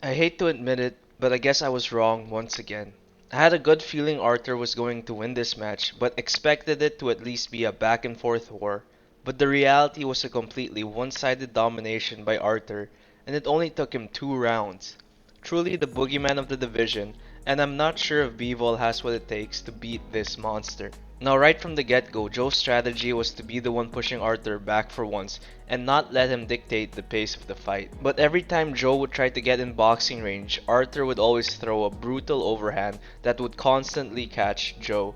I hate to admit it, but I guess I was wrong once again. I had a good feeling Artur was going to win this match, but expected it to at least be a back and forth war. But the reality was a completely one-sided domination by Artur, and it only took him 2 rounds. Truly the boogeyman of the division, and I'm not sure if Bivol has what it takes to beat this monster. Now right from the get-go, Joe's strategy was to be the one pushing Arthur back for once and not let him dictate the pace of the fight. But every time Joe would try to get in boxing range, Arthur would always throw a brutal overhand that would constantly catch Joe.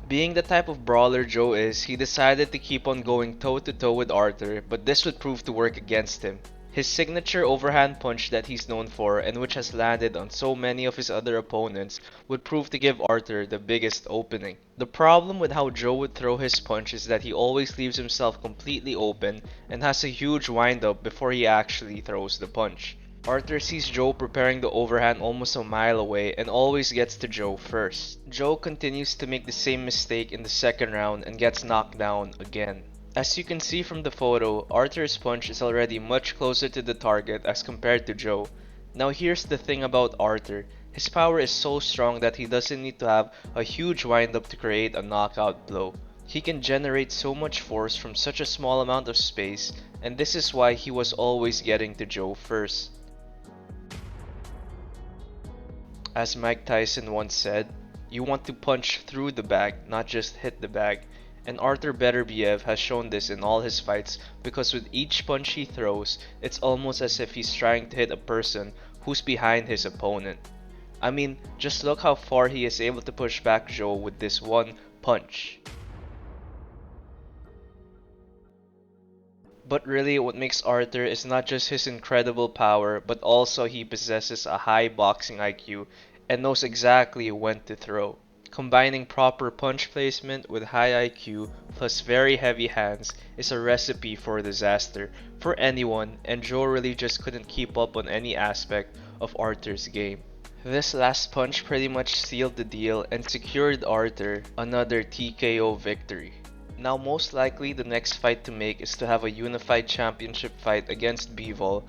Being the type of brawler Joe is, he decided to keep on going toe to toe with Arthur, but this would prove to work against him. His signature overhand punch that he's known for and which has landed on so many of his other opponents would prove to give Arthur the biggest opening. The problem with how Joe would throw his punch is that he always leaves himself completely open and has a huge windup before he actually throws the punch. Arthur sees Joe preparing the overhand almost a mile away and always gets to Joe first. Joe continues to make the same mistake in the second round and gets knocked down again. As you can see from the photo, Arthur's punch is already much closer to the target as compared to Joe. Now here's the thing about Arthur. His power is so strong that he doesn't need to have a huge windup to create a knockout blow. He can generate so much force from such a small amount of space, and this is why he was always getting to Joe first. As Mike Tyson once said, you want to punch through the bag, not just hit the bag. And Artur Beterbiev has shown this in all his fights because with each punch he throws, it's almost as if he's trying to hit a person who's behind his opponent. I mean, just look how far he is able to push back Joe with this one punch. But really, what makes Arthur is not just his incredible power, but also he possesses a high boxing IQ and knows exactly when to throw. Combining proper punch placement with high IQ plus very heavy hands is a recipe for disaster for anyone, and Joe really just couldn't keep up on any aspect of Arthur's game. This last punch pretty much sealed the deal and secured Arthur another TKO victory. Now most likely the next fight to make is to have a unified championship fight against Bivol,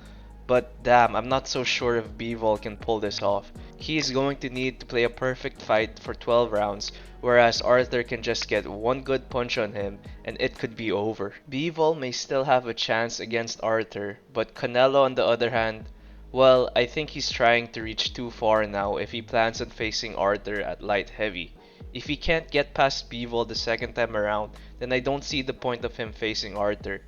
but damn, I'm not so sure if Bivol can pull this off. He is going to need to play a perfect fight for 12 rounds, whereas Arthur can just get one good punch on him and it could be over. Bivol may still have a chance against Arthur, but Canelo on the other hand, well, I think he's trying to reach too far now if he plans on facing Arthur at light heavy. If he can't get past Bivol the second time around, then I don't see the point of him facing Arthur.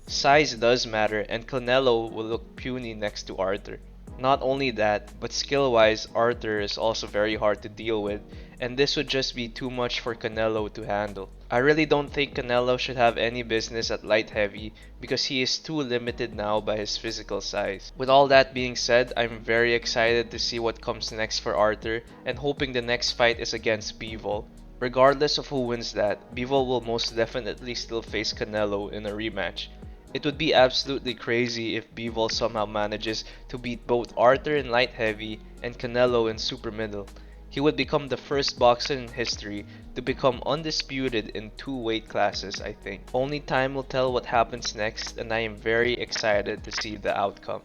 Size does matter, and Canelo will look puny next to Arthur. Not only that, but skill-wise, Arthur is also very hard to deal with, and this would just be too much for Canelo to handle. I really don't think Canelo should have any business at light heavy because he is too limited now by his physical size. With all that being said, I'm very excited to see what comes next for Arthur and hoping the next fight is against Bivol. Regardless of who wins that, Bivol will most definitely still face Canelo in a rematch. It would be absolutely crazy if Bivol somehow manages to beat both Arthur in light heavy and Canelo in super middle. He would become the first boxer in history to become undisputed in 2 weight classes, I think. Only time will tell what happens next, and I am very excited to see the outcome.